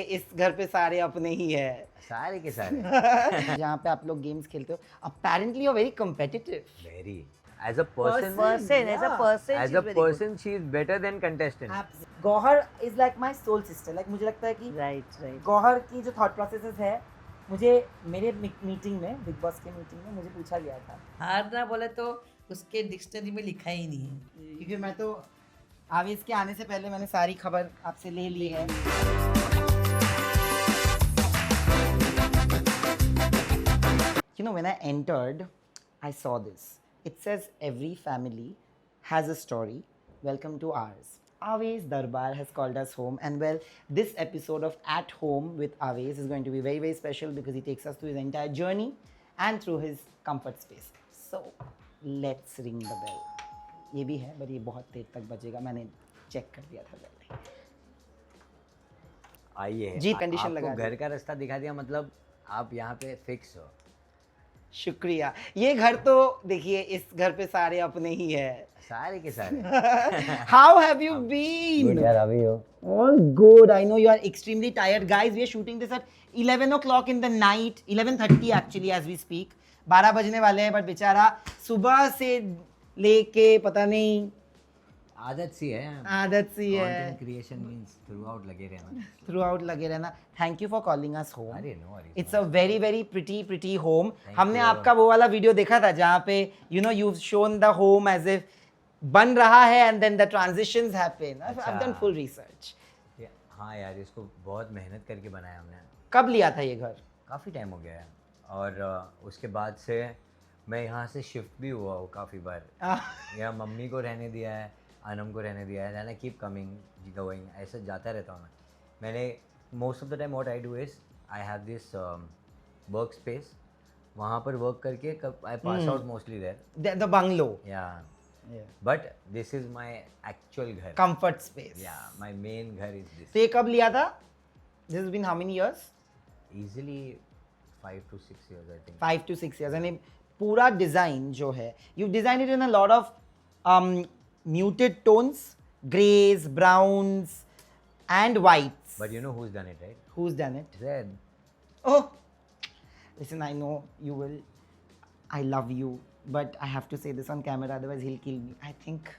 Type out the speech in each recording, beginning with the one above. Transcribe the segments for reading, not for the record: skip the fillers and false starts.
इस घर पे सारे अपने ही है। सारे के सारे जहाँ पे आप लोग गेम्स खेलते हो, apparently you're very competitive. very as a person Yeah. as a person she is better than contestant. Gauhar is like my soul sister. Like मुझे लगता है कि राइट राइट गौहर की जो थॉट प्रोसेसेस है, मुझे मेरे मीटिंग में, बिग बॉस के मीटिंग में मुझे पूछा गया था, हार ना बोले तो उसके डिक्शनरी में लिखा ही नहीं है। क्योंकि मैं तो आवेश के आने से पहले मैंने सारी खबर आपसे ले ली है। You know, when I entered, I saw this. It says every family has a story. Welcome to ours. Aves Darbar has called us home, and well, this episode of At Home with Aves is going to be very, very special because he takes us through his entire journey and through his comfort space. So, let's ring the bell. ये भी है, पर ये बहुत देर तक बजेगा, मैंने check कर दिया था पहले। आइए जी, condition लगा आपको दी। घर का रास्ता दिखा दिया, मतलब आप यहाँ पे फिक्स हो। शुक्रिया। ये घर तो देखिए, इस घर पे सारे अपने ही है। सारे के सारे How have you been? यार अभी हो All good. I know you are extremely tired. Guys, we are shooting this at 11 o'clock in the night. 11:30 actually as we speak. 12 बजने वाले हैं, बट बेचारा सुबह से लेके पता नहीं आदत सी है आदत सी है, content creation means throughout लगे रहना। थ्रू आउट लगे रहना। Thank you for calling us home. अरे no worries it's a very very pretty home. Thank हमने you. आपका वो वाला वीडियो देखा था जहाँ पे you know you shown the home as if बन रहा है and then the transitions happen. I have done full research. हाँ यार, इसको बहुत मेहनत करके बनाया हमने। कब लिया था ये घर? काफ़ी टाइम हो गया है, और उसके बाद से मैं यहाँ से शिफ्ट भी हुआ हूँ काफ़ी बार। या मम्मी को रहने दिया है, अनम को रहने दिया है, and I keep coming going, ऐसे जाता रहता हूँ मैं। मैंने most of the time what I do is I have this workspace, वहाँ पर वर्क करके I pass out mostly there. The bungalow, yeah but this is my actual घर, comfort space. Yeah my main घर is this. तो ये कब लिया था? This has been how many years? Easily 5 to 6 years I think. 5 to 6 years। यानी पूरा design जो है, you design it in a lot of muted tones, grays, browns and whites. But you know who's done it, right? Who's done it? Zed. Oh, listen, I know you will. I love you, but I have to say this on camera, otherwise he'll kill me. I think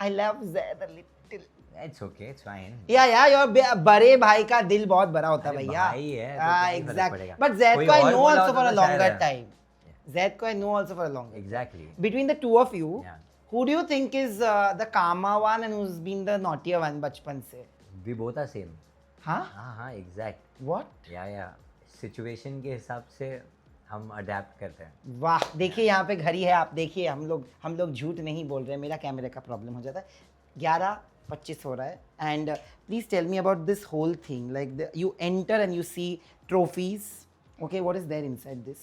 I love Zed a little. It's okay, it's fine. Yeah, your बड़े भाई का दिल बहुत बड़ा होता है अरे भैया। भाई है, तो क्या ही फर्क exactly. पड़ेगा? But Zed कोई को I और know बोला also होता for a तो शायद longer है। time. Zed को I know also for a longer. Exactly. Between the two of you, Yeah. who do you think is the calmer one and who's been the naughtier one बचपन से? We both are same. हाँ? हाँ, exact. What? या situation के हिसाब से हम adapt करते हैं। वाह, देखिए यहाँ पे घड़ी है, आप देखिए, हम लोग झूठ नहीं बोल रहे हैं, मेरा कैमरे का प्रॉब्लम हो जाता है। 11:25 हो रहा है, and please tell me about this whole thing, like you enter and you see trophies, okay, what is there inside this?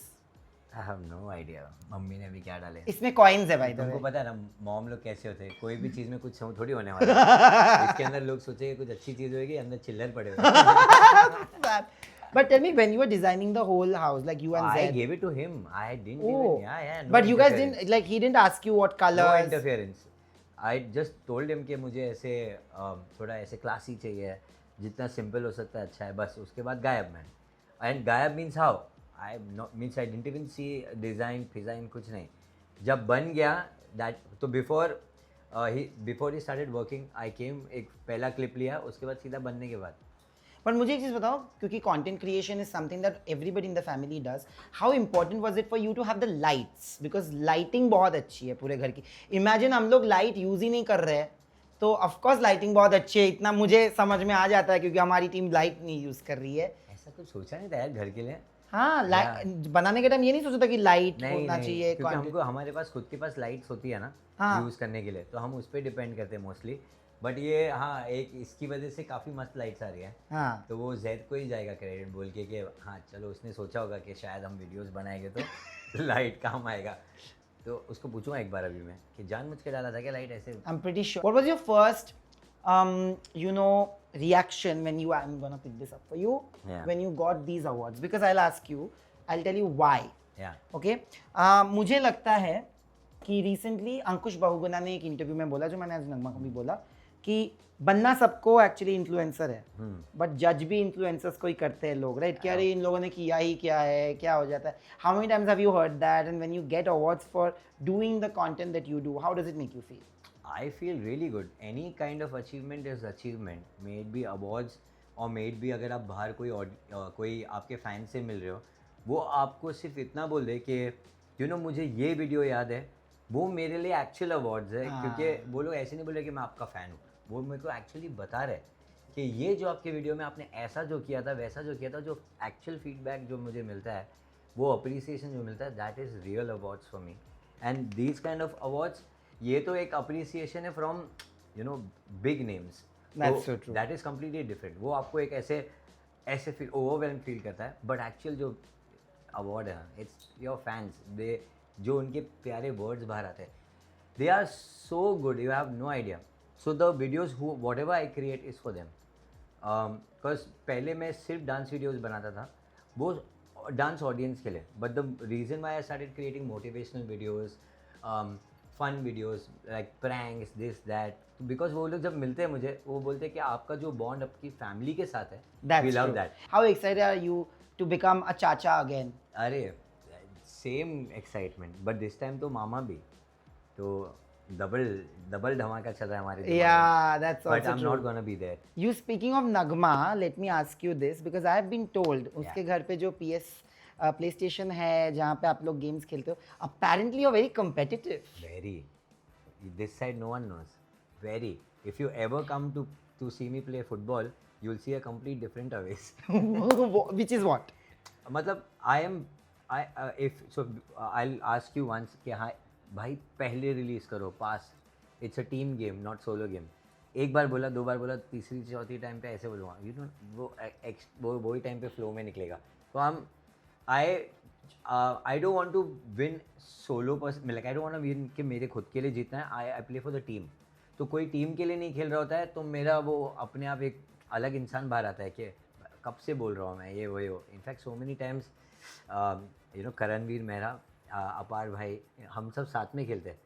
I have no idea मम्मी ने भी क्या डाले। इसमें कॉइन्स है भाई। तुमको पता है ना मॉम लोग कैसे होते हैं, कोई भी चीज़ में कुछ थोड़ी होने वाला है। इसके अंदर लोग सोचेंगे कुछ अच्छी चीज़ होगी, अंदर चिल्लर पड़े हुए। But tell me, when you were designing the whole house, like you and I Zed, gave it to him. I didn't oh, even, yeah. No but you guys interference. didn't, like he didn't ask you what No colors? interference. I just told him कि मुझे ऐसे थोड़ा ऐसे classy चाहिए, जितना simple हो सकता है अच्छा है, बस। उसके बाद गायब मैं। एंड गायब means how I means I didn't even see design फिज़ाइन कुछ नहीं। जब बन गया दैट, तो बिफोर ही स्टार्टेड वर्किंग आई केम, एक पहला क्लिप लिया, उसके बाद सीधा बनने के बाद। पर मुझे एक चीज़ बताओ, क्योंकि content creation is something that everybody in the family does, how important was it for you to have the lights? Because lighting बहुत अच्छी है पूरे घर की। इमेजिन हम लोग लाइट यूज़ ही नहीं कर रहे हैं, तो ऑफकोर्स लाइटिंग बहुत अच्छी है, इतना मुझे समझ में आ जाता है क्योंकि हमारी टीम लाइट नहीं यूज़ कर रही है। ऐसा कुछ सोचा नहीं था यार घर के लिए। हाँ, बनाने के टाइम ये नहीं सोचा था कि लाइट नहीं होना नहीं, चाहिए। क्योंकि हमको हमारे पास खुद के पास लाइट्स होती है ना हाँ। यूज़ करने के लिए, तो हम उस पर डिपेंड करते हैं मोस्टली। बट ये हाँ, एक इसकी वजह से काफ़ी मस्त लाइट्स आ रही है। हाँ, तो वो जैद को ही जाएगा क्रेडिट बोल के कि हाँ चलो, उसने सोचा होगा कि शायद हम वीडियोस बनाएंगे तो लाइट काम आएगा। तो उसको पूछूंगा एक बार अभी मैं कि जानबूझ के डाला था क्या लाइट ऐसे? I'm pretty sure. What was your first, reaction when you? I'm gonna pick this up for you. Yeah. When you got these awards, because I'll ask you, I'll tell you why. या Okay? मुझे लगता है कि recently अंकुश बहुगुणा ने एक interview में बोला, जो मैंने आज नगमा को भी बोला, कि बनना सबको एक्चुअली इन्फ्लुएंसर है, बट जज भी इन्फ्लुएंसर्स को ही करते हैं लोग, राइट? कि अरे इन लोगों ने किया ही क्या है, क्या हो जाता है. How many times have you heard that, and when you get awards for doing the content that you do, how does it make you feel? I feel really good. Any kind of achievement is achievement. May it be awards और may it be अगर आप बाहर कोई आपके fan से मिल रहे हो, वो आपको सिर्फ इतना बोल दे कि यू नो मुझे ये वीडियो याद है, वो मेरे लिए एक्चुअल अवार्ड्स है. क्योंकि वो लोग ऐसे नहीं बोल रहे कि मैं आपका फ़ैन हूँ, वो मेरे को एक्चुअली बता रहे कि ये जो आपके वीडियो में आपने ऐसा जो किया था, वैसा जो किया था, जो एक्चुअल फीडबैक जो मुझे मिलता है, वो अप्रिसिएशन जो मिलता है, that is real awards for me. And these kind of awards, ये तो एक अप्रिसिएशन है from you know big names. That's so true. That is completely different. वो आपको एक ऐसे फील ओवरवेलम फील करता है. बट एक्चुअल जो अवार्ड है, इट्स योर फैंस, दे जो उनके प्यारे वर्ड्स बाहर आते हैं, they are so good, you have no idea. So the videos what ever I create is for them. Because पहले मैं सिर्फ डांस वीडियोज़ बनाता था, वो डांस ऑडियंस के लिए. But the reason why I started creating motivational videos, fun videos like pranks, this that, because वो लोग जब मिलते हैं मुझे, वो बोलते हैं कि आपका जो बॉन्ड आपकी फैमिली के साथ है, we That's love true. That. How excited are you to become a chacha again? अरे same excitement, but this time तो मामा भी, तो डबल धमाका चल रहा है हमारे. Yeah, that's but also I am not true. Gonna be there. You speaking of Nagma, let me ask you this because I have been told उसके घर पे जो PlayStation है जहाँ पे आप लोग गेम्स खेलते हो, apparently you're very competitive. Very. This side no one knows. Very. If you ever come to see me play football, you'll see a complete different Aves. Which is what? मतलब I'll ask you once कि हाँ भाई पहले release करो, pass. It's a team game, not solo game. एक बार बोला, दो बार बोला, तीसरी चौथी टाइम पे ऐसे बोलूँगा, यू नो वो ही टाइम पे फ्लो में निकलेगा. तो I don't want to win solo person, like I don't want to win कि मेरे खुद के लिए जीतना है. I play for the team. तो कोई टीम के लिए नहीं खेल रहा होता है, तो मेरा वो अपने आप एक अलग इंसान बाहर आता है कि कब से बोल रहा हूँ मैं ये वो. In fact so many times you know Karanveer, मेरा अपार भाई, हम सब साथ में खेलते हैं,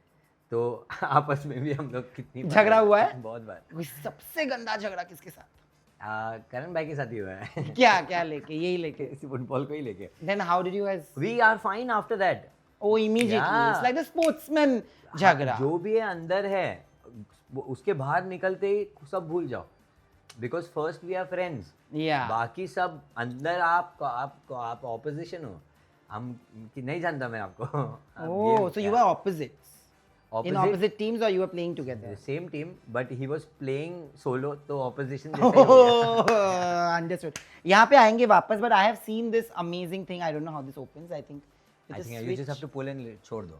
तो आपस में भी हम लोग कितनी बार झगड़ा हुआ है? बहुत बार. कोई सबसे गंदा झगड़ा किसके साथ? करण भाई के साथ ही हुआ है. क्या लेके? यही लेके? इसी फुटबॉल को ही लेके. Then how did you guys? We are fine after that. Oh, immediately. Yeah. It's like the sportsman झगड़ा. जो भी है अंदर है, उसके बाहर निकलते ही सब भूल जाओ. Because first we are friends. Yeah. बाकी सब अंदर आप ऑपोजिशन हो. हम कि नहीं जानता मैं आपको. Oh, so you were opposites. In opposite teams or you were playing together? Same team, but he was playing solo, तो ऑपोजिशन जैसे ही हो गया. Oh, understood. यहाँ पे आएंगे वापस, but I have seen this amazing thing. I don't know how this opens. I think I with a think you just have switch. to pull and छोड़ दो.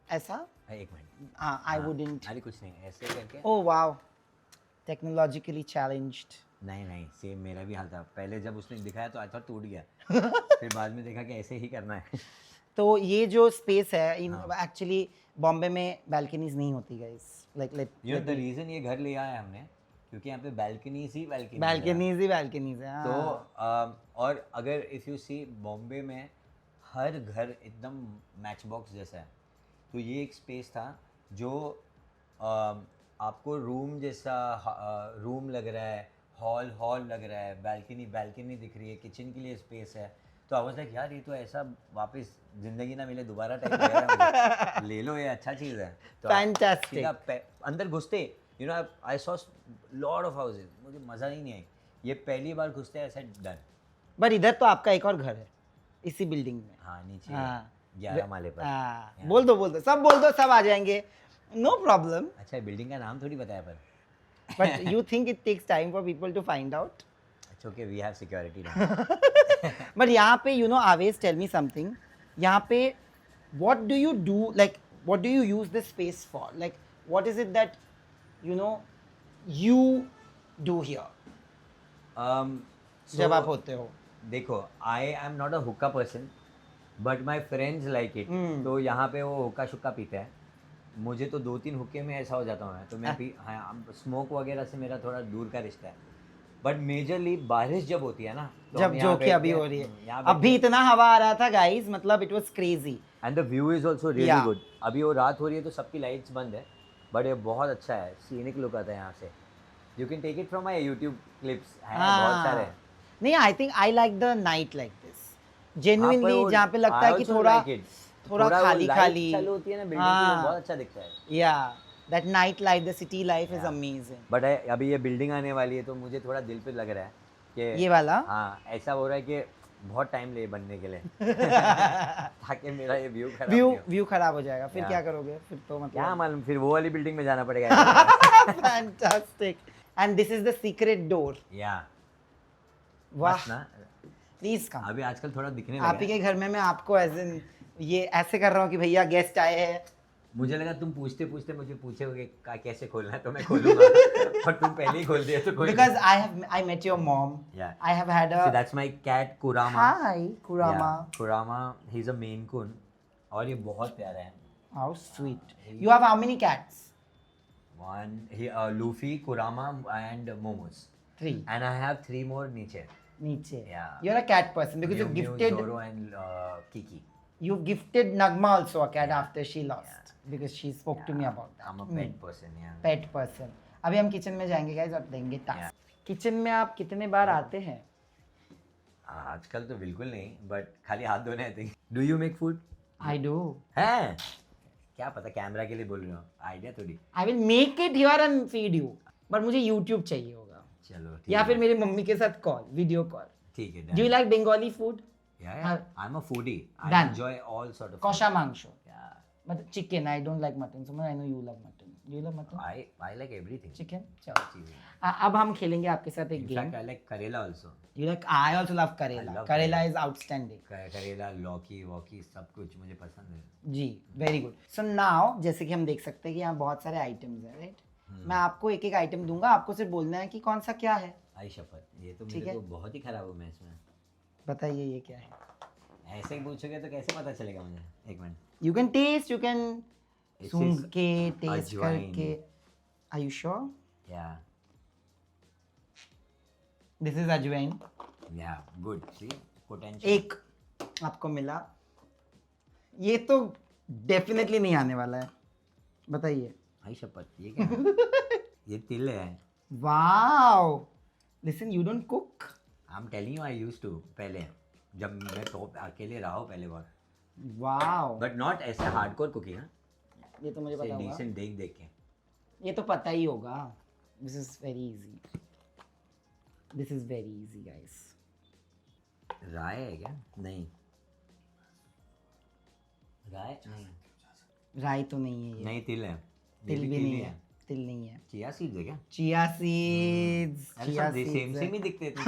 ऐसा? एक मिनट. I wouldn't. अरे कुछ नहीं, ऐसे करके. Oh wow. Technologically challenged. नहीं सेम मेरा भी हाल था. पहले जब उसने दिखाया तो आई थॉट टूट गया. फिर बाद में देखा कि ऐसे ही करना है. तो ये जो स्पेस है, इन एक्चुअली बॉम्बे में बैल्कनीज नहीं होती guys. Like let you know the reason ये घर ले आया है हमने, क्योंकि यहाँ पे बैल्कनीज ही बैल्कनीज है. तो और अगर इफ़ यू सी बॉम्बे में हर घर एकदम मैच बॉक्स जैसा है, तो ये एक स्पेस था जो आपको रूम जैसा रूम लग रहा है, हॉल लग रहा है, बैल्कनी दिख रही है, किचन के लिए स्पेस है. तो आई वाज लाइक यार ये तो ऐसा वापस जिंदगी ना मिले दोबारा टाइप लग रहा है मुझे. ले लो, ये अच्छा चीज़ है. तो Fantastic. सीधा अंदर घुसते, you know I saw lot of houses, मुझे मज़ा ही नहीं आई. ये पहली बार घुसते ऐसा डन. बट इधर तो आपका एक और घर है इसी बिल्डिंग में. हाँ नीचे हाँ. 11 माले पर. हाँ. बोल दो सब बोल दो, सब आ जाएंगे. No problem. अच्छा बिल्डिंग का नाम थोड़ी बताया पर. But you think it takes time for people to find out? It's okay, we have security. But यहाँ पे you know always tell me something. यहाँ पे what do you do, like what do you use this space for, like what is it that you know you do here जब आप होते हो? देखो, आई am not a हुक्का person, but my friends like it. तो यहाँ पे वो हुक्का शुक्का पीते हैं. मुझे तो 2-3 हुक्के में ऐसा हो जाता हूँ मैं, तो मैं हाँ स्मोक वगैरह से मेरा थोड़ा दूर का रिश्ता है. बट मेजरली बारिश जब होती है ना, तो जब जो कि अभी हो रही है, अभी इतना हवा आ रहा था गाइस, मतलब it was crazy. And the view is also really good. अभी वो रात हो रही है तो सबकी लाइट्स बंद है, बट ये बहुत अच्छा है. सीनिक लुक आता है यहाँ से. You can take it from my YouTube clips. है हाँ। बहुत सारे. नहीं, I think I like the night like this हाँ, पर जेन्युइनली, वो जहाँ पे लगता I है कि also थोड़ा like it. थोड़ा वो खाली light खाली चालू होती है ना बिल्डिंग की, वो हाँ, बहुत अच्छा दिखता है. या that night life, the city life is Yeah. Amazing. But अभी ये बिल्डिंग आने वाली है तो मुझे थोड़ा दिल पे लग रहा है कि ये वाला हाँ, ऐसा हो रहा है कि बहुत टाइम ले बनने के लिए ताकि मेरा ये व्यू खराब व्यू नहीं हो. व्यू खराब हो जाएगा, फिर Yeah. क्या करोगे फिर तो क्या मतलब मालूम, फिर वो वाली बिल्डिंग में जाना पड़ेगा. Fantastic. And this is the secret door. या वाह, मस्त ना. Please come. अभी आजकल थोड़ा दिखने आप ही लगा. के घर में मैं आपको एज इन ये ऐसे कर रहा हूँ कि भैया गेस्ट आए हैं। मुझे लगा तुम पूछते पूछते मुझे पूछोगे कैसे खोलना है तो मैं खोलूंगा. पर तुम पहले ही खोल दिया तो कोई Because I met your mom. Yeah. I have had So a that's my cat Kurama. hi Kurama. Yeah, Kurama. He's a Maine Coon. और ये बहुत प्यारा है. How sweet. You have how many cats? One, Luffy, Kurama, and Momos. 3 And I have 3 more नीचे. नीचे। Yeah. You're a cat person because Mew, Mew, Zoro, and Kiki. you gifted Nagma also a cat Yeah. after she lost because she spoke to me about that. I'm a pet person. Yeah. Pet person. अभी हम kitchen में जाएंगे guys और देंगे task. Kitchen में आप कितने बार आते हैं? आजकल तो बिल्कुल नहीं, बट खाली हाथ धोने I think. Do you make food? I do. है क्या पता, कैमरा के लिए बोल रहे हो, आइडिया थोड़ी. I will make it here and feed you. But मुझे YouTube चाहिए होगा चलो ठीक या है. फिर मेरी मम्मी के साथ कॉल, वीडियो कॉल। ठीक है. Do you like Bengali food? Yeah, I'm a foodie. I Done. enjoy all sort of. Kosha mangsho. Yeah, But chicken, I don't like mutton. So I know you love mutton. Do you love mutton? I like everything. Chicken? चलो। चीज़ें. अब हम खेलेंगे आपके साथ एक In game. fact, I like Karela also. You like? I also love I करेला। love करेला Karela. is outstanding. करेला, लौकी, वॉकी सब कुछ मुझे पसंद है. जी, वेरी गुड। सो नाउ जैसे कि हम देख सकते हैं कि यहाँ बहुत सारे आइटम्स हैं, राइट? मैं आपको एक एक आइटम दूंगा, आपको सिर्फ बोलना है कि कौन सा क्या है। आई शपथ, ये तो ठीक मेरे है। को बहुत ही खराब हूँ मैं इसमें. बताइए ये क्या है। ऐसे ही पूछोगे तो कैसे पता चलेगा मुझे. एक minute. You can taste, you can It सूंघ says के टेस्ट अजवाइन. करके। Are you sure? Yeah, this is अजवाइन। yeah, good. See, potential. एक आपको मिला। ये तो डेफिनेटली नहीं आने वाला है। बताइए। आई शपथ, ये क्या है? ये तिल है. Wow, listen, you don't cook. I am telling you, I used to पहले, जब मैं तो अकेले रहा हूँ पहले बार. वाओ, बट नॉट ऐसे हार्डकोर कुकिंग. ये तो मुझे पता होगा। डिसेंट देख देख के. ये तो पता ही होगा। This is very easy. This is very easy guys. राय है क्या? नहीं, राय नहीं. राई तो नहीं है ये। नहीं, तिल है. तिल Maybe भी नहीं ही है। तिल नहीं है। चिया सीड्स है क्या? Chia seeds. अरे चिया सब सेम सीड्स सेम ही है। दिखते हैं तुम.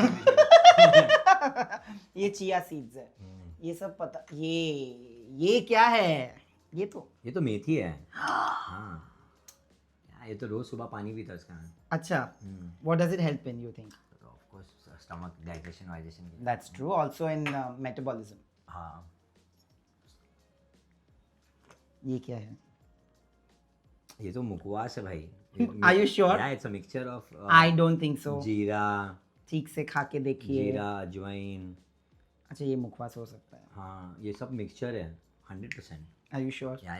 ये चिया सीड्स है। ये सब पता। ये क्या है? ये तो ये तो मेथी है. हाँ, यार, ये तो रोज सुबह पानी पीता उसका. अच्छा। What does it help in, you think? Of course stomach digestion वाइजेशन की. That's true, also in metabolism. हाँ, ये क्या है? ये तो मुकवास है भाई. Are you sure? Yeah, it's a mixture of I don't think so. जीरा, ठीक से खा के देखिए। जीरा, अजवाइन. अच्छा, ये मुखवास हो सकता है। हाँ, ये सब मिक्सचर है 100%. Are you sure? या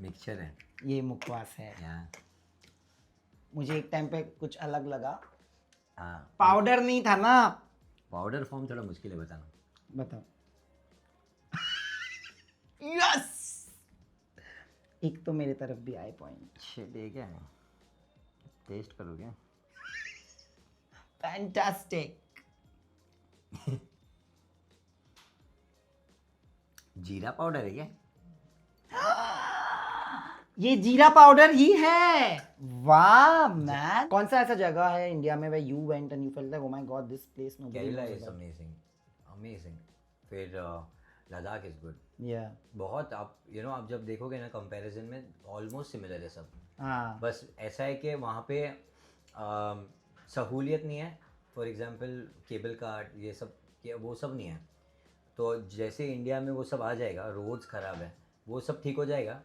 मिक्सचर है. ये मुखवास है। या मुझे एक टाइम पे कुछ अलग लगा। हाँ, पाउडर नहीं था ना। पाउडर फॉर्म थोड़ा मुश्किल है बताना. बताओ। यस, एक तो मेरे तरफ भी आए पॉइंट। शिट, ये क्या है? टेस्ट करोगे? फैंटास्टिक। जीरा पाउडर है क्या? ये जीरा पाउडर ही है। वाह मैन। कौन सा ऐसा जगह है इंडिया में where you went and you felt like oh my god this place nobody Kerala knows is about? Amazing. फिर लद्दाख इज गुड. Yeah. बहुत. आप आप जब देखोगे ना कंपैरिजन में ऑलमोस्ट सिमिलर है सब. हाँ। बस ऐसा है कि वहाँ पे सहूलियत नहीं है. फॉर एग्जांपल केबल कार्ड ये सब वो सब नहीं है. तो जैसे इंडिया में वो सब आ जाएगा, रोड्स ख़राब है, वो सब ठीक हो जाएगा.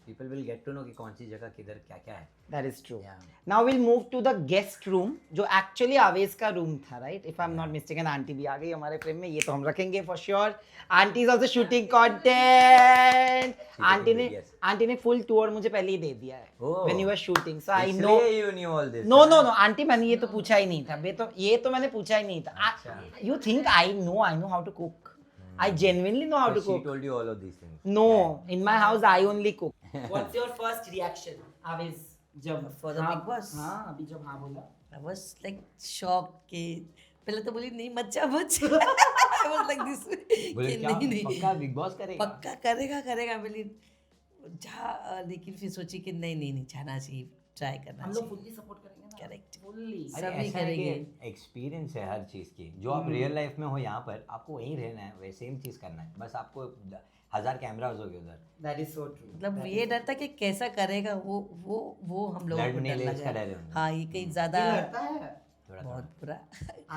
People will get to know कि कौन सी जगह किधर क्या क्या है. That is true. Yeah. Now we'll move to the guest room, जो actually आवेश का room था, right? If I'm not mistaken, aunty भी आ गई हमारे फ्रेम में, ये तो हम रखेंगे for sure. Aunty is also shooting content. Aunty ने videos. आंटी ने full tour मुझे पहले ही दे दिया है Oh. when you were shooting, so I know. इसलिए you knew all this. No, huh? no, no, aunty मैंने ये तो पूछा ही नहीं था, ये तो मैंने पूछा ही नहीं था. अच्छा. You think I know how to cook? I genuinely know how So to she cook. told you all of these things. No, in my house I only cook. What's your first reaction, आवेश, जब For the हाँ, Big Boss? हाँ, अभी जब हाँ बोला. I was like shocked कि पहले तो बोली नहीं मच्छा बच I was like this बोले कि क्या नहीं पक्का बिग बॉस करेगा? पक्का करेगा बोली लेकिन फिर सोची कि नहीं जाना चाहिए ट्राई करना हम लोग चाहिए fully support करेंगे ना. Correct. Fully. अरे सभी ऐसा है करेंगे। कि एक्सपीरियंस है हर चीज़ की. जो आप रियल लाइफ में हो यहाँ पर आपको वहीं रहना है, वही सेम चीज़ करना है. बस आपको 1000 कैमराज हो गए उधर. That is so true. मतलब That ये is डर था कि कैसा करेगा वो हम लोगों को लड़ने डर ले लगा इसका डर है उनको. हाँ ये कहीं ज्यादा ये लगता है. थोड़ा बहुत बुरा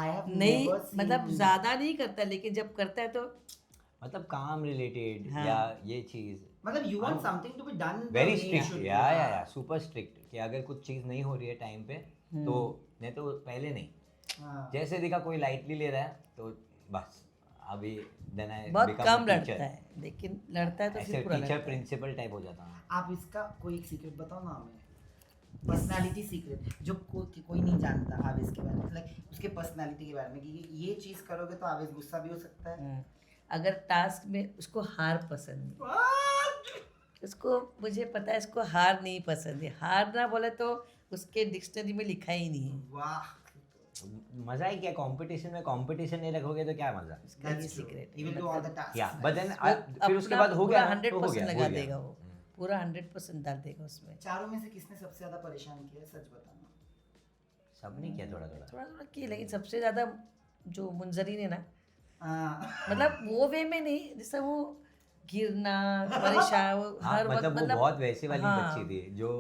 I have नहीं never seen. मतलब ज्यादा नहीं करता लेकिन जब करता है तो मतलब काम रिलेटेड हाँ. या ये चीज़ मतलब you want something to be done. the very way it strict. should be. या सुपर स्ट्रिक्ट कि अगर कुछ चीज़ नहीं हो रही है टाइम पे तो नहीं तो पहले नहीं. हाँ. जैसे दिखा कोई लाइटली ले रहा है तो बस अभी देन आई बहुत कम लड़ता है लेकिन लड़ता है तो ऐसे फिर पूरा टीचर लड़ता है प्रिंसिपल टाइप हो जाता हूँ. आप इसका कोई एक सीक्रेट बताओ ना हमें. पर्सनालिटी सीक्रेट जो कोई नहीं जानता आवेश के बारे में, लाइक उसके पर्सनालिटी के बारे में कि ये चीज करोगे तो आवेश गुस्सा भी हो सकता है. अगर टास्क में उसको हार पसंद नहीं उसको मुझे पता है इसको हार नहीं पसंद है हार ना बोले तो उसके डिक्शनरी में लिखा ही नहीं है वाह. मजा ही क्या कंपटीशन में. कंपटीशन नहीं रखोगे तो क्या मजा. उसका ये That's true. Secret He will do all the tasks. या बट देन वो फिर उसके अपना बाद हो गया पूरा ना, तो हो 100% गया, लगा हो गया. देगा वो पूरा 100% डाल देगा उसमें चारों में से किसने सबसे ज्यादा परेशान किया, सच बताना. सबने किया थोड़ा थोड़ा. थोड़ा की लेकिन सबसे ज़्यादा जो मुंजरीन है ना हाँ. मतलब वो वे में नहीं जैसा वो गिरना परेशान वो हाँ हर वक्त मतलब वो बहुत वैसी वाली हाँ। बच्ची थी जो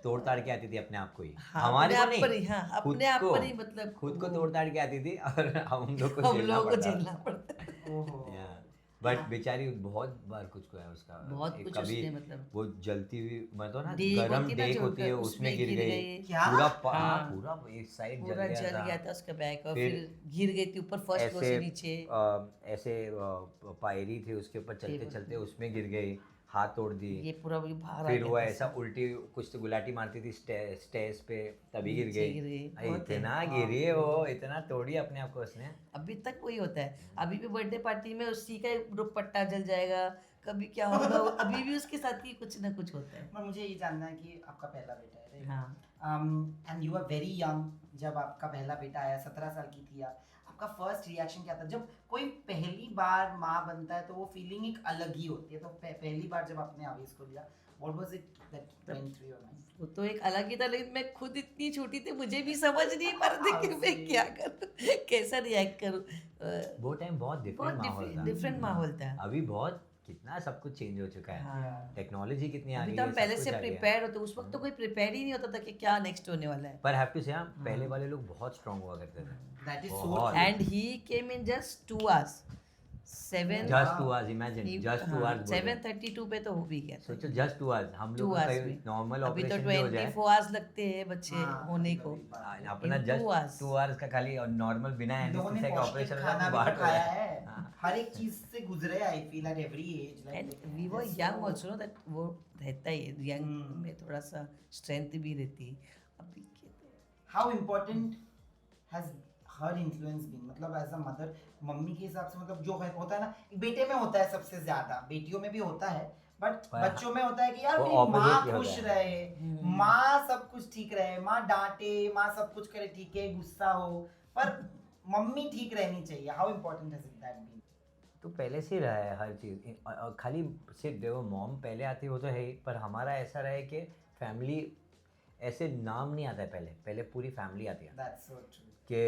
तोड़ ताड़ के आती थी अपने आप को ही. हाँ, हमारे अपने को आप पर ही, नहीं, हाँ, खुद अपने आप को. पर ही मतलब खुद को वो- तोड़ ताड़ के आती थी और हम लोग को हम झेलना लोगों को पड़ता. झेलना पड़ता है ओहो. बट बेचारी बहुत बार कुछ को है उसका. बहुत एक कुछ कभी उसने मतलब वो जलती हुई मतलब ना डेक गरम होती ना डेक जो होती है उसमें गिर गई. क्या? पूरा हाँ। पूरा एक साइड पूरा जल गया था उसका बैग और फिर फिर गिर गई थी ऊपर फर्स्ट फ्लोर से नीचे ऐसे पायरी थी उसके ऊपर चलते चलते उसमें गिर गई, हाथ तोड़ दी. ये पूरा भी बाहर आ फिर गया वो था ऐसा उल्टी कुछ तो गुलाटी मारती थी स्टेज पे तभी गिर नीचे गिर गई. गई, अरे बहुत है। इतना गिरी है वो, इतना तोड़ी अपने आप को उसने. अभी तक वही होता है अभी भी बर्थडे पार्टी में उसी का दुपट्टा जल जाएगा कभी क्या होगा अभी भी उसके साथ ही कुछ ना कुछ होता है पर मुझे ये जानना है कि आपका पहला बेटा है, right? हाँ and you are very young जब आपका पहला बेटा आया, 17 साल की थी आप. आपका फर्स्ट रिएक्शन क्या था जब कोई पहली बार माँ बनता है? तो वो फीलिंग एक अलग ही होती है. तो पहली बार जब आपने आवेश को लिया, what was it that went through your mind? वो तो एक अलग ही था लेकिन मैं खुद इतनी छोटी थी मुझे भी समझ नहीं पा रही थी कि मैं क्या करूँ कैसा रिएक्ट करूँ वो टाइम बहुत डिफरेंट माहौल बहुत था. डिफरेंट माहौल था अभी बहुत कितना सब कुछ चेंज हो चुका है. हाँ टेक्नोलॉजी कितनी आ अभी गई तो है, हम सब पहले कुछ से आ गया है. प्रिपेयर होते उस वक्त तो कोई प्रिपेयर ही नहीं होता था कि क्या नेक्स्ट होने वाला है पर हैव टू से पहले वाले लोग बहुत स्ट्रांग हुआ करते थे. दैट इज सो बहुत. And he came in just 2 hours 7 just 2 hours imagine. Just 2 hours 7:32 पे तो हो भी गया था सोचो जस्ट 2 आवर्स. हम 2 लोग hours में नॉर्मल अभी तो ऑपरेशन भी हो जाए 24 hours लगते हैं बच्चे हाँ, होने को अपना in जस्ट 2 hours. 2 आवर्स का खाली और नॉर्मल बिना लोगों ने एनेस्थीसिया का पौष्टिक ऑपरेशन खाना हो भी बाहर तो खाया है. हाँ. हर एक चीज से गुजरे. I feel at every age and we were young also know that वो रहता ही है यंग में थोड़ा सा स्ट्रेंथ भी रहती है अभी के तो how important has her influence been, मतलब एज अ मदर, मम्मी के हिसाब से, मतलब जो है होता है ना, बेटे में होता है सबसे ज्यादा, बेटियों में भी होता है, बट पर बच्चों में होता है कि यार वो मेरी opposite माँ ही होता खुश है. रहे, माँ सब कुछ ठीक रहे, माँ डांटे, माँ सब कुछ करे ठीक है, गुस्सा हो, पर मम्मी ठीक रहनी चाहिए. How important has that been? तो पहले से ही रहा है हर चीज़. खाली सिर्फ देखो मॉम पहले आती वो तो है ही, पर हमारा ऐसा रहा है कि फैमिली ऐसे नाम नहीं आता है. पहले पूरी फैमिली आती है दैट्स सो ट्रू. कि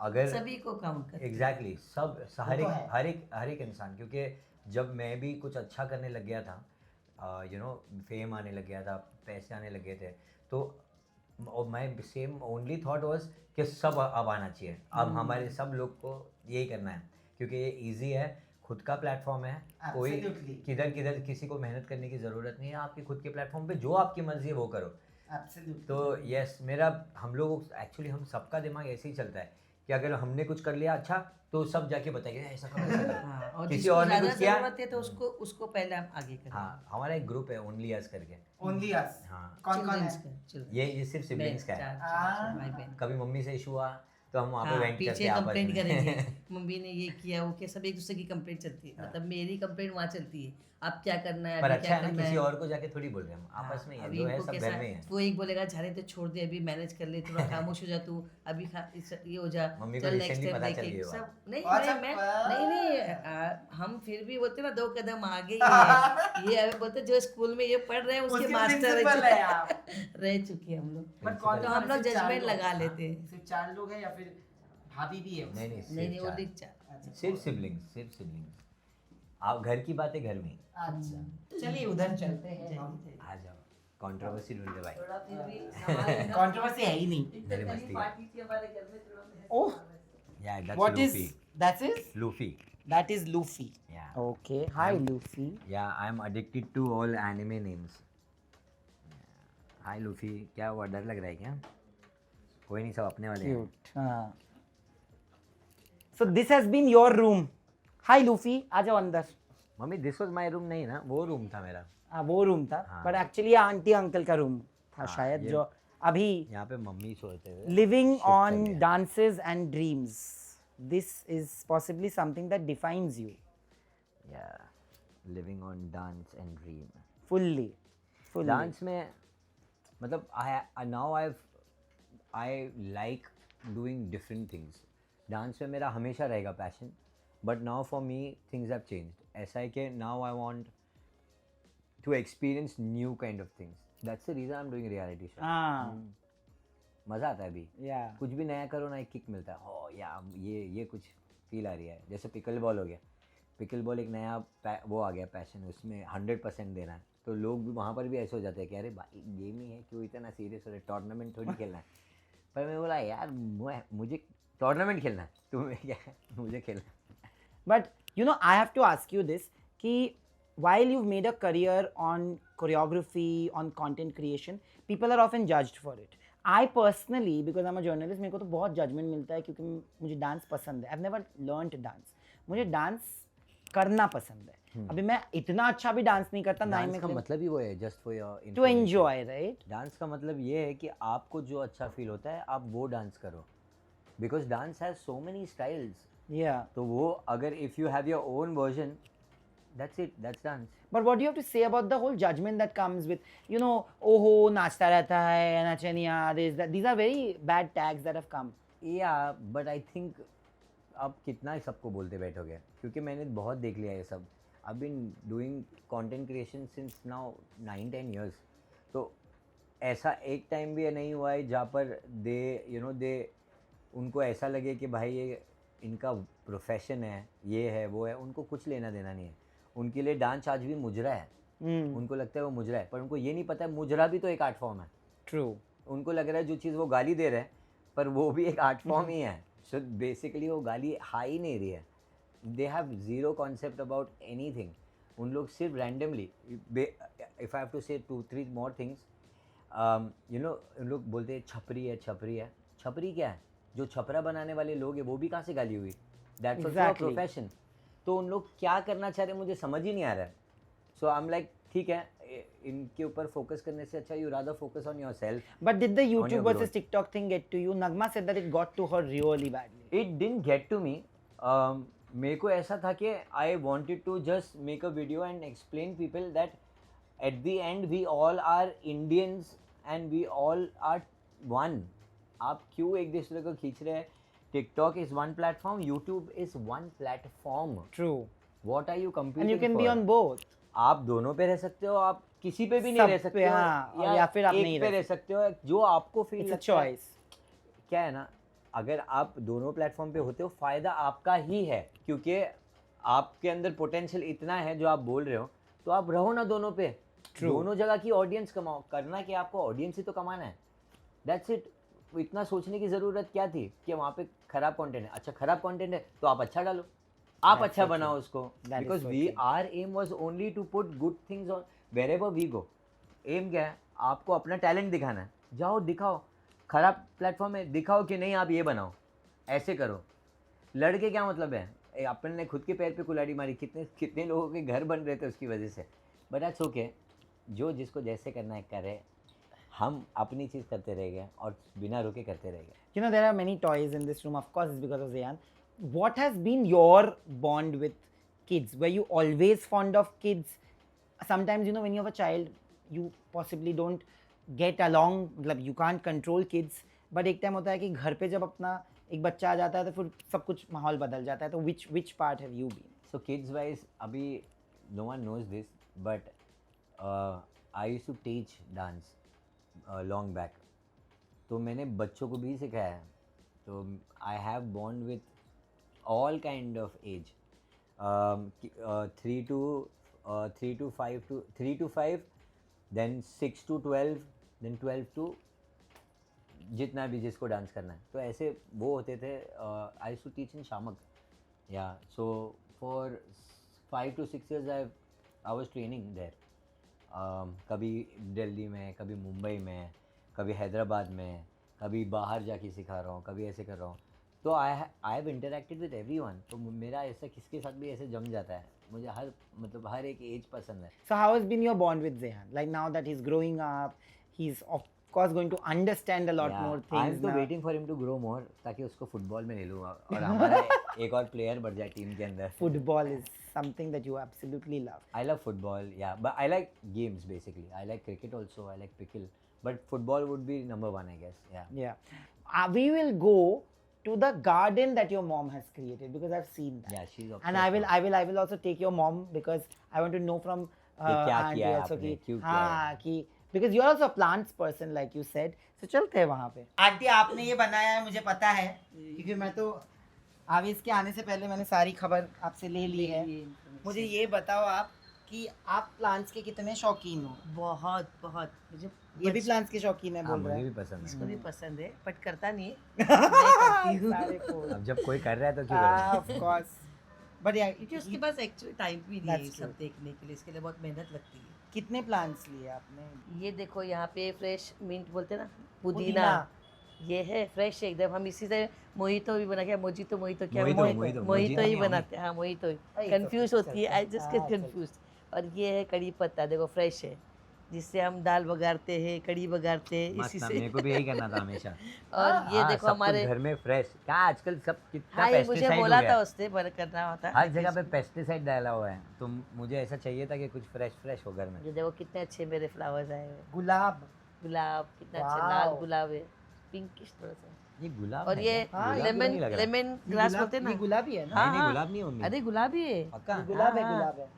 अगर सभी को काउंट करते हैं एग्जैक्टली सब वो हर तो एक है. हर एक इंसान. क्योंकि जब मैं भी कुछ अच्छा करने लग गया था, यू नो फेम आने लग गया था, पैसे आने लग गए थे, तो और my same only thought was कि सब अब आना चाहिए. अब हमारे सब लोग को यही करना है क्योंकि ये इजी है. खुद का प्लेटफॉर्म है, कोई Absolutely. किधर किधर किसी को मेहनत करने की ज़रूरत नहीं है, आपके खुद के प्लेटफॉर्म पे जो आपकी मर्जी है वो करो। Absolutely. तो यस, मेरा हम लोग एक्चुअली हम सबका दिमाग ऐसे ही चलता है कि अगर हमने कुछ कर लिया अच्छा तो सब जाके बताएंगे ऐसा करो ऐसा करो। हाँ, और किसी जिसको और ने ज़्यादा कुछ किया, ज़रूरत है तो उसको पहले हम आगे करें। हाँ हमारा एक ग्रुप है ओनली अस करके। Only us. हाँ कौन कौन Children's है? का, children's। ये सिर्फ सिबलिंग्स का है। हाँ। भाई बहन। कभी मम्मी से इशू हुआ तो हम वहाँ पे हाँ, वेंट करते पीछे हैं आपस कंप्लेंट में। करेंगे मम्मी ने ये किया वो किया, सब एक दूसरे की कंप्लेंट चलती है। मतलब मेरी कंप्लेंट वहाँ चलती है, अब क्या करना है, पर अभी अच्छा क्या है ना, करना किसी है। और को जाके थोड़ी बोल रहे हैं हम, आपस में ही है, अभी जो है इनको सब कैसा घर में ही है। वो एक बोलेगा झाड़े तो छोड़ दे, अभी मैनेज कर ले, थोड़ा खामोश हो जा तू, अभी ये हो जा, मम्मी को चल नेक्स्ट recently टाइम पता चल देखें गई सब। नहीं अच्छा, मैं नहीं हम फिर भी बोलते ना 2 कदम आगे ही है। ये अभी बोलते जो स्कूल में ये पढ़ रहे हैं उसके उसके मास्टर principal है आप। रह चुके हैं हम लोग। But कौन तो कौन हम है? लोग सिर्फ 4 जजमेंट लोग? लगा लेते हैं। सिर्फ 4 लोग हैं या फिर भाभी भी है? नहीं नहीं वो सिर्फ दिख चार। जा। अच्छा, सिर्फ सिबलिंग्स। आप घर की बातें घर में। अच्छा चलिए उधर चलते हैं हम। आ जाओ, कंट्रोवर्सी ढूंढे भाई। थोड़ा फिर भी संभाल कंट्रोवर्सी है ही नहीं। मेरी मस्ती है। पार्टी थी हमारे घर में, थोड़ा बहस ओह, Yeah, that's what Luffy. is that is Luffy. that is Luffy. Yeah. Okay, hi Luffy. Yeah, I'm addicted to all anime names. Hi Luffy, क्या हुआ, डर लग रहा है क्या? कोई नहीं, सब अपने वाले हैं। Cute. हाँ. So this has been your room. Hi Luffy, आ जाओ अंदर. Mummy this was my room नहीं ना, वो रूम था मेरा। हाँ वो रूम था, हाँ। बट एक्चुअली आंटी अंकल का रूम था हाँ, शायद, ये- जो अभी यहाँ पे मम्मी सोते हुए living shift कर on गया। dances and dreams. This is possibly something that defines you Yeah, living on dance and dream. fully. Dance में मतलब I like doing different things. Dance में मेरा हमेशा रहेगा passion, but now for me things have changed. ऐसा है कि now I want to experience new kind of things. That's the reason I am doing reality show. हाँ, मज़ा आता है अभी, yeah. कुछ भी नया करो ना, एक किक मिलता है। हो या ये कुछ फील आ रही है। जैसे पिकल बॉल हो गया, पिकल बॉल एक नया वो आ गया पैशन, उसमें 100% देना है। तो लोग भी वहाँ पर भी ऐसे हो जाते हैं कि अरे भाई गेम ही है, क्यों इतना सीरियस हो रहा है, टूर्नामेंट थोड़ी खेलना है। पर मैं बोला यार मुझे टूर्नामेंट खेलना है, तुम्हें क्या है, मुझे खेलना है। But you know, I have to ask you this: कि while you've made a career on choreography, on content creation, people are often judged for it. I personally, because I'm a journalist, मेरे को तो बहुत judgment मिलता है क्योंकि मुझे dance पसंद है. I've never learned dance. मुझे डांस करना पसंद है. अभी मैं इतना अच्छा भी डांस नहीं करता, ना ही डांस मैं का मतलब ही वो है, just for your to enjoy, right? Dance का मतलब ये है कि आपको जो अच्छा फील होता है आप वो डांस करो, because dance has so many styles. Yeah. तो वो अगर if you have your own version, that's it, that's dance. But what do you have to say about the whole judgment that comes with, you know, ओहो नाचता रहता है, नाचनिया, these are very bad tags that have come. या but I think अब कितना ही सबको बोलते बैठोगे, क्योंकि मैंने बहुत देख लिया ये सब। I been doing content creation since now 9-10 years। तो ऐसा एक टाइम भी नहीं हुआ है जहाँ पर दे उनको ऐसा लगे कि भाई ये इनका प्रोफेशन है, ये है वो है। उनको कुछ लेना देना नहीं है, उनके लिए डांस आज भी मुजरा है। उनको लगता है वो मुजरा है, पर उनको ये नहीं पता है मुजरा भी तो एक आर्ट फॉर्म है। True. उनको लग रहा है जो चीज़ वो गाली दे रहे हैं, पर वो भी एक आर्ट फॉर्म ही है। सो बेसिकली वो गाली हा ही नहीं रही है। They have zero concept about anything. उन लोग सिर्फ randomly, if I have to say 2-3 more things, उन लोग बोलते हैं छपरी है, छपरी है। छपरी क्या है? जो छपरा बनाने वाले लोग हैं वो भी कहाँ से गाली हुई? That's also a profession. तो उन लोग क्या करना चाह रहे हैं मुझे समझ ही नहीं आ रहा है। सो आई एम लाइक ठीक है, इनके ऊपर फोकस करने से अच्छा you rather focus on yourself. But did the YouTube your versus growth. TikTok thing get to you? Nagma said that it got to her really badly. It didn't get to me. मेरे को ऐसा था कि I wanted to just make a video and explain people that at the end we all are Indians and we all are one. आप क्यों एक दूसरे को खींच रहे हैं? TikTok is one platform, YouTube is one platform. True. What are you And you competing can be on both. आप दोनों पे रह सकते हो, आप किसी पे भी नहीं सब रह पे, सकते हो, हाँ, और या फिर आप एक नहीं पे रह रह सकते हो जो आपको फील It's a लगता है। choice. क्या है ना, अगर आप दोनों प्लेटफॉर्म पे होते हो फ़ायदा आपका ही है, क्योंकि आपके अंदर पोटेंशियल इतना है जो आप बोल रहे हो, तो आप रहो ना दोनों पे। दोनों जगह की ऑडियंस कमाओ। करना कि आपको ऑडियंस ही तो कमाना है, दैट्स इट। इतना सोचने की ज़रूरत क्या थी कि वहाँ पे ख़राब कंटेंट है? अच्छा ख़राब कंटेंट है तो आप अच्छा डालो, आप That's अच्छा so बनाओ true. उसको, That is because so we true. Are um was only to put good things on wherever we go. Um क्या है, आपको अपना टैलेंट दिखाना है, जाओ दिखाओ. खराब प्लेटफॉर्म है, दिखाओ कि नहीं आप ये बनाओ, ऐसे करो. लड़के क्या मतलब है, अपन ने खुद के पैर पे कुल्हाड़ी मारी, कितने कितने लोगों के घर बन रहे थे उसकी वजह से. बट दैट्स ओके, जो जिसको जैसे करना है करे. हम अपनी चीज़ करते रह गए और बिना रुके करते रह गए. You know, there are many toys in this room. Of course, it's because of Zayan. What has been your bond with kids? Were you always fond of kids? Sometimes, you know, when you have a child, you possibly don't get along. मतलब you can't control kids. But एक time होता है कि घर पे जब अपना एक बच्चा आ जाता है तो फिर सब कुछ माहौल बदल जाता है. तो which part have you been? So kids wise, अभी no one knows this, but I used to teach dance long back. तो मैंने बच्चों को भी सिखाया है. तो I have bond with all kind of age, 3 to 5, then 6 to 12, then 12 to जितना भी जिसको डांस करना है. तो ऐसे वो होते थे. I used to teach in Shiamak. Yeah so for 5 to 6 years I was training there. कभी दिल्ली में, कभी मुंबई में, कभी हैदराबाद में, कभी बाहर जाके सिखा रहा हूँ, कभी ऐसे कर रहा हूँ. तो I have interacted with everyone. तो मेरा ऐसा किसके साथ भी ऐसे जम जाता है. मुझे हर एक एज पसंद है. So how has been your bond with Zayan? Like now that he's growing up, he's of course going to understand a lot more I am things तो now. Waiting for him to grow more, ताकि उसको football में ले लूँ और हमारा एक और प्लेयर बढ़ जाए टीम के अंदर. Football is something that you absolutely love. I love football, yeah, but I like games basically. I like cricket also, I like pickle, but football would be number one, I guess. Yeah. Yeah. We will go to the garden that your mom has created because I've seen that. Yeah, she's And I will also take your mom because I want to know from क्या auntie किया है also आपने, कि क्यों किया हाँ है? कि because you're also a plants person like you said. So चलते हैं वहाँ पे. आंटी आपने ये बनाया है मुझे पता है क्योंकि मैं तो आवेश के आने से पहले मैंने सारी खबर आपसे ले ली है. मुझे ये बताओ आप कि आप प्लांट्स के कितने शौकीन हो. बहुत बहुत मुझे ये भी प्लांट्स के शौकीन है हाँ, बोल रहा मुझे है. भी पसंद इसको है. भी पसंद है बट करता नहीं है. मैं करती हूँ सारे फूल. अब जब कोई कर रहा है तो क्यों Of करें. course. But yeah, क्योंकि उसके पास एक्चुअली टाइम भी नहीं है That's ये सब true. देखने के लिए. इसके लिए बहुत मेहनत लगती है. कितने प्लांट्स लिए आपने? ये देखो यहाँ पे फ्रेश मिंट बोलते हैं ना, पुदीना. पुदीना. ये है फ्रेश एकदम. हम इसी से मोहितो भी बना के, मोजितो क्या मोहितो मोहितो ही नहीं, बनाते हैं. हाँ मोहितो ही. अरे, कंफ्यूज सब होती है, चलता है. आई जस्ट गेट हाँ, चलता कंफ्यूज. और ये है कड़ी पत्ता, देखो फ्रेश है, जिससे हम दाल बघारते हैं, कड़ी बघारते हैं मस्त इसी ना, से. मेरे को भी यही करना था हमेशा. और ये हाँ, देखो सब कुछ हमारे, घर में फ्रेश. क्या आजकल सब कितना हाँ ये मुझे पेस्टिसाइड हो बोला गया था है. उसने करना होता है. हर जगह पे पेस्टिसाइड डाला हुआ है. तो मुझे ऐसा चाहिए था कि कुछ फ्रेश हो घर में. ये देखो कितने अच्छे मेरे फ्लावर्स आए हुए हैं. गुलाब. गुलाब कितना अच्छा Wow. लाल गुलाब है, पिंकिश थोड़ा सा. ये गुलाब और है ये क्या? हाँ, गुलाब तो लेमन नहीं लग रहा. लेमन ग्रास बोलते हैं ये ना. गुलाबी है ना? नहीं, नहीं, हाँ, गुलाब नहीं होंगे. अरे गुलाबी है. पक्का. ये गुलाब है हाँ, गुलाब है.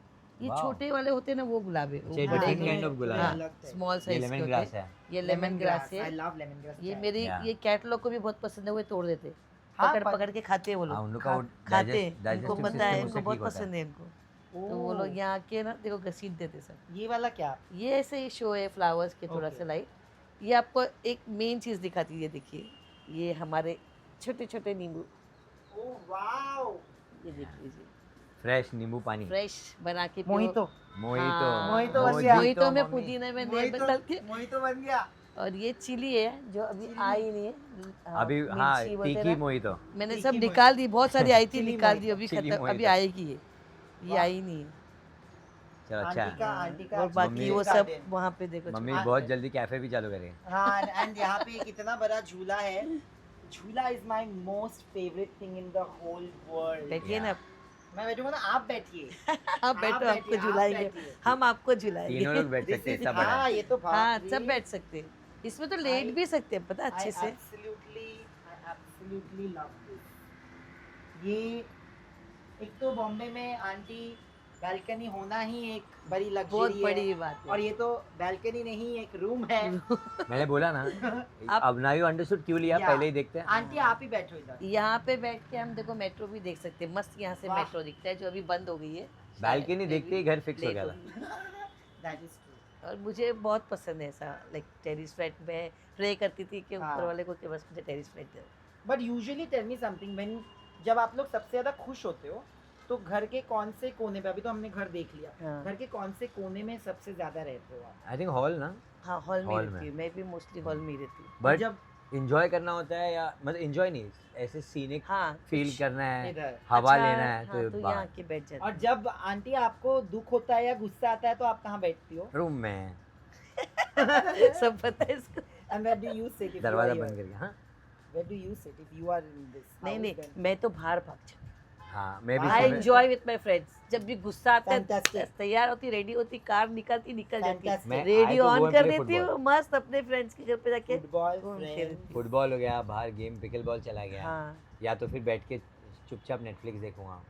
ये Wow. छोटे वाले होते हैं ना वो गुलाब है. अच्छा, ये वो बड़े different kind of गुलाब है. अलग है. स्मॉल ये साइज के लेमन होते ग्रास हैं. है. ये लेमन ग्रास I है. love lemon grass. ये चाय. मेरी Yeah. ये कैट लोग को भी बहुत पसंद है, वो तोड़ देते हैं. हाँ, पकड़ पकड़ के खाते हैं वो हाँ, लोग. उन लोग का वो खाते हैं, digestive उनको system पता है, उससे उनको ठीक बहुत होता है. पसंद है इनको. तो वो लोग यहाँ आके ना देखो घसीट देते सब. ये वाला क्या? ये ऐसे ही शो है फ्लावर्स के, थोड़ा Okay. सा लाइट. ये आपको एक मेन चीज़ दिखाती है, देखिए ये हमारे छोटे छोटे नींबू. Oh wow. ये देख लीजिए, फ्रेश नींबू पानी. फ्रेश बना के पियो. मोहितो. मोहितो. हाँ, मोहितो बन गया. मोहितो में मम्मी. पुदीने में मोहितो डाल के. मोहितो बन गया. और ये चिली है जो अभी चिली. आई नहीं है. अभी मिर्ची हाँ, बोलते हैं तीखी ना. मोहितो. मैंने तीखी सब मोहितो. निकाल दी, बहुत सारी आई थी, चिली निकाल दी. मोहितो, अभी चिली खत्म, अभी मोहितो. आएगी ये आई नहीं है. चलो अच्छा आंटी का है. आंटी का. और बाकी मम्मी- वो सब गार्डन. वहाँ पे देखो. मम्मी हाँ. बहुत जल्दी कैफे भी चालू करेंगे. हाँ एंड यहाँ पे एक इतना बड़ा झूला है. झूला is my most favourite thing in the whole world. बैठिए ना. मैं बैठूंगा ना, आप बैठिए. आप बैठो, बैठिए, आपको आप झुलाएंगे. बैठिए. हम आपको तीनों झुलाएंगे. लोग बैठ सकते हैं, इतना बड़ा हाँ है. ये तो बाप हाँ रे. सब बैठ सकते हैं. इसमें तो लेट I- भी सकते हैं, पता I अच्छे से. absolutely love this. ये एक तो बॉम्बे में आंटी बैल्कनी होना ही एक बड़ी बहुत लग्जरी है. बड़ी बात और है. ये तो बैल्कनी नहीं, एक रूम है. मैंने बोला ना. आप- अब नाउ यू अंडरस्टूड क्यों लिया, Yeah. पहले ही देखते हैं. आंटी आप ही बैठो इधर. यहाँ पे बैठ के हम देखो मेट्रो भी देख सकते हैं. मस्त यहाँ से वाह. मेट्रो दिखता है, जो अभी बंद हो गई है. बालकनी देखते ही घर फिक्स हो लेट गया होगी. था. That is true. और मुझे बहुत पसंद है ऐसा, लाइक टेरिस फ्लैट में प्रे करती थी कि हाँ. ऊपर वाले को कि बस मुझे टेरिस फ्लैट दे. But usually tell me something, when जब आप लोग सबसे ज़्यादा खुश होते हो तो घर के कौन से कोने पे, अभी तो हमने घर देख लिया, हाँ। घर के कौन से कोने में सबसे ज्यादा रहते हो आप? आई थिंक हॉल ना, हाँ हॉल में हॉल रहती में। हूँ, मैं भी मोस्टली हॉल में ही रहती हूँ। और बट जब इंजॉय करना होता है, या मतलब इंजॉय नहीं, ऐसे सीनिक हाँ फील कुछ करना है, इधर, हवा अच्छा, लेना है, हाँ, तो तो यहाँ बाहर के बैठ जाती और हूँ। जब आंटी आपको दुख होता है या गुस्सा आता है तो आप कहाँ बैठती हो? रूम में सब पता है इसको। And where do you sit if you are दरवाजा here? बंद करके। हाँ Where do you sit if you are in this नहीं house नहीं, then? मैं तो बाहर भाग जाती हाँ, मैं भी Wow. आई समय- एंजॉय विद माय फ्रेंड्स। जब भी गुस्सा आता है Fantastic. तैयार होती, रेडी होती, कार निकल जाती Fantastic. मैं radio I to go on and कर play देती हूँ, football. मस्त अपने फ्रेंड्स के घर पे जाके Football, घूमते friends. रहती हूँ। फुटबॉल हो गया, बाहर गेम पिकल बॉल चला गया, हाँ, या तो फिर बैठ के चुपचाप नेटफ्लिक्स देखूंगा।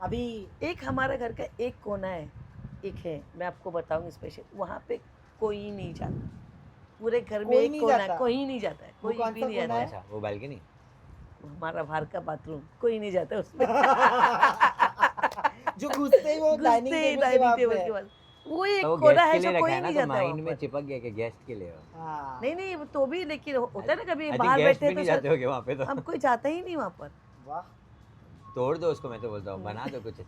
अभी एक हमारा घर का एक कोना है, एक है, मैं आपको बताऊंगी स्पेशल, वहाँ पे कोई नहीं जाता, पूरे घर में कोई एक नहीं कोना जाता? है, कोई नहीं जाता है, वो कोई कौन भी सा नहीं कोना जाता है? है। अच्छा, वो बालकनी। हमारा बाहर का बाथरूम, कोई नहीं जाता उसमें। जो घुसते ही वो डाइनिंग घुसते ही टेबल के वहाँ डाइनिंग टेबल पे के बाद वो एक तो वो कोना गेस्ट है के लिए जो रखा कोई है ना, नहीं तो जाता माइंड वहाँ में पर। चिपक गया कि गेस्ट के लिए हो। हाँ। नहीं नहीं, वो तो भी, लेकिन होता है ना कभी आई बाहर थिंक गेस्ट बैठे भी तो नहीं शायद जाते होगे वहाँ पे, तो हम कोई जाता ही नहीं वहाँ पर। वाह। तोड़ दो उसको, मैं तो बोलता हूँ बना दो कुछ,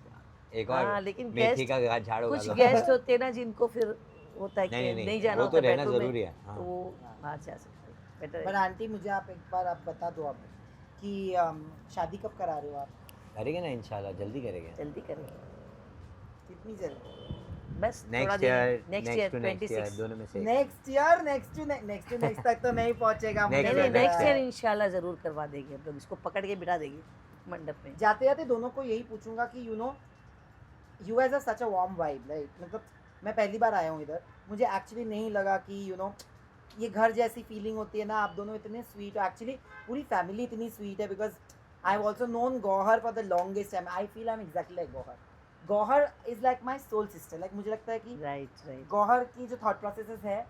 एक और हाँ, लेकिन मेथी गेस्ट, का झाड़ उगा कुछ दो। गेस्ट होते हैं ना जिनको फिर होता है कि नहीं, नहीं, नहीं, जाना वो होता तो रहना bedroom में, जरूरी है, हाँ। तो वो बाहर जा सकते हैं, बेटर पर है। आंटी मुझे आप एक बार आप बता दो आप कि शादी कब करा रहे हो आप? करेंगे ना इंशाल्लाह, जल्दी करेंगे। जल्दी करेंगे कितनी जल्दी? बस थोड़ा नेक्स्ट दिन, year, next year next to next year, 26। दोनों में से एक। नेक्स्ट तक तो नहीं पहुंचेगा Next नहीं मुझे नहीं, year, लगता नेक्स्ट है। ईयर इंशाल्लाह जरूर करवा देंगे, हम लोग इसको पकड़ के बिठा देंगे मंडप में। जाते जाते दोनों को यही पूछूंगा कि you know you has such a warm vibe, right? मतलब मैं पहली बार आया हूँ इधर, मुझे एक्चुअली नहीं लगा कि यू नो ये घर जैसी फीलिंग होती है ना। आप दोनों इतने स्वीट हो, एक्चुअली पूरी फैमिली इतनी स्वीट है, because I have also known Gauhar for the longest time. I feel I am exactly like Gauhar. Gauhar is like my soul sister. Like मुझे लगता है कि राइट राइट। गौहर की जो थॉट प्रोसेसेस है,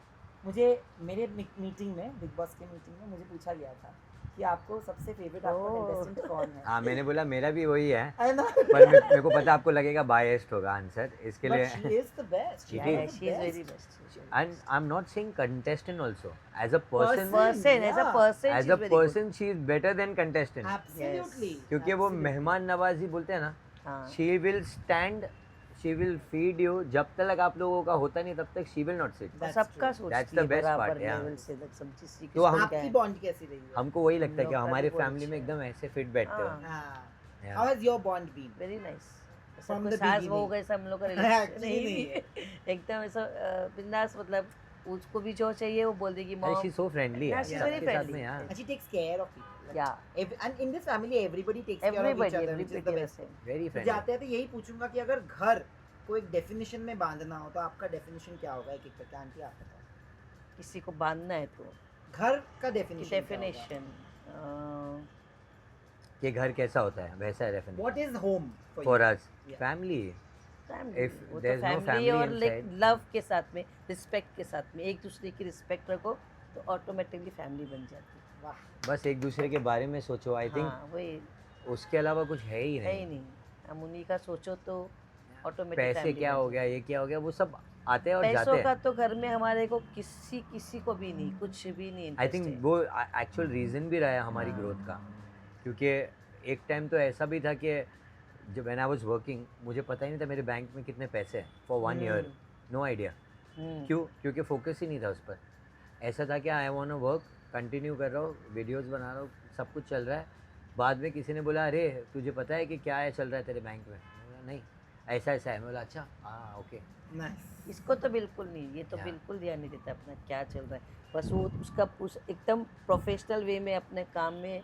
मुझे मेरे मीटिंग में, बिग बॉस के मीटिंग में मुझे पूछा गया था कि आपको सबसे फेवरेट आपका ओह। कंटेस्टेंट कौन है? हाँ, मैंने बोला मेरा भी वही है, I know. पर मेरे को पता आपको लगेगा बायस्ड होगा आंसर, इसके But लिए। she is the best. She She is. is she is the very best. Best. And I'm not saying contestant also. As a person, person as a Yeah. Person as a person, she is better than contestant. Absolutely. क्योंकि वो Absolutely. मेहमान नवाजी बोलते हैं ना, हाँ she will stand, she will feed you, जब तक आप लोगों का होता नहीं तब तक she will not sit. That's सबका true. That's सोचती the है best part, बराबर yeah. लेवल से, सब चीज की तो हम- किसको क्या आपकी है। बॉन्ड कैसी रही है? हमको वही लगता है कि लोग का हमारे भी बहुत फैमिली में अच्छा है। एकदम ऐसे फिट बैठते हो। हाँ। हाँ. Yeah. How has your bond been? Very nice. ऐसा From कोई the सास beginning. बहू का ऐसा हम लोग का Actually रिलेशन नहीं नहीं है। एकदम ऐसा बिंदास, मतलब उसको भी जो चाहिए वो बोल देगी अरे mom. she's so friendly Yeah, यार, she's सबके very साथ friendly. में यार, And she takes care of people. Like, या and in this family, everybody takes care of each everybody other, which is the everybody best. Same. very तो friendly. जाते हैं तो यही पूछूंगा कि अगर घर को एक डेफिनेशन में बांधना हो तो आपका डेफिनेशन क्या होगा? एक एक करके आंटी आप बताओ। किसी को बांधना है तो घर का डेफिनेशन। डेफिनेशन कि घर कैसा होता है वैसा है definitely What is home for for you? us. Yeah. Family. Family, If वो तो there's no फैमिली family और लाइक inside- लव के साथ में, रिस्पेक्ट के साथ में, एक दूसरे की रिस्पेक्ट रखो तो ऑटोमेटिकली फैमिली बन जाती है। वाह। बस एक दूसरे के बारे में सोचो, आई थिंक हाँ वही उसके अलावा कुछ है ही है ही नहीं। नहीं, हम उन्हीं का सोचो तो ऑटोमेटिक पैसे क्या हो गया, ये क्या हो गया, वो सब आते हैं और पैसों जाते का हैं। तो घर में हमारे को किसी को भी नहीं, कुछ भी नहीं आई interest थिंक है। वो एक्चुअल रीज़न भी रहा है हमारी हाँ। ग्रोथ का, क्योंकि एक टाइम तो ऐसा भी था कि जब व्हेन आई वाज वर्किंग मुझे पता ही नहीं था मेरे बैंक में कितने पैसे हैं फॉर 1 ईयर, नो आइडिया। क्यों? क्योंकि फोकस ही नहीं था उस पर। ऐसा था कि I want to work, continue कर रहा हूँ, वीडियोस बना रहा हूँ, सब कुछ चल रहा है। बाद में किसी ने बोला अरे तुझे पता है कि क्या है चल रहा है तेरे बैंक में? मैं बोला नहीं, ऐसा ऐसा है। मैं बोला अच्छा, हाँ ओके। Nice. इसको तो बिल्कुल नहीं, ये तो Yeah. बिल्कुल ध्यान नहीं देता अपना क्या चल रहा है, बस वो उसका एकदम प्रोफेशनल वे में अपने काम में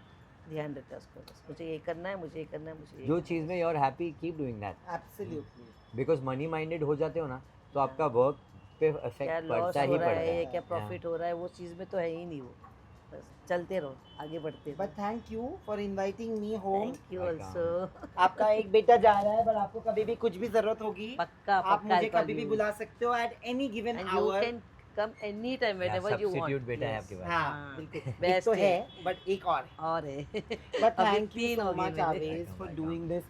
ध्यान देता है उसको, बस मुझे ये करना है, मुझे ये करना है, मुझे ये जो करना चीज़ में you are happy keep doing that, Absolutely. Because money minded हो जाते हो ना तो आपका वर्क पे है। क्या इफेक्ट लॉस पड़ता हो ही रहा पड़ता है है। या क्या प्रॉफिट हो रहा है, वो चीज़ में तो है ही नहीं वो, बस चलते रहो, आगे बढ़ते But thank you for inviting me home. Thank you Welcome. Also. आपका एक बेटा जा रहा है, पर आपको कभी भी कुछ भी जरूरत होगी पक्का आप मुझे कभी भी बुला सकते हो at any given and you hour. Can come any time whenever you substitute want. बेटा है आपके पास। हाँ हाँ, बिल्कुल। एक best तो है। है, but एक और है। और है But अभी thank you 3 so हो गए much मेरे। Aves for Welcome, doing this.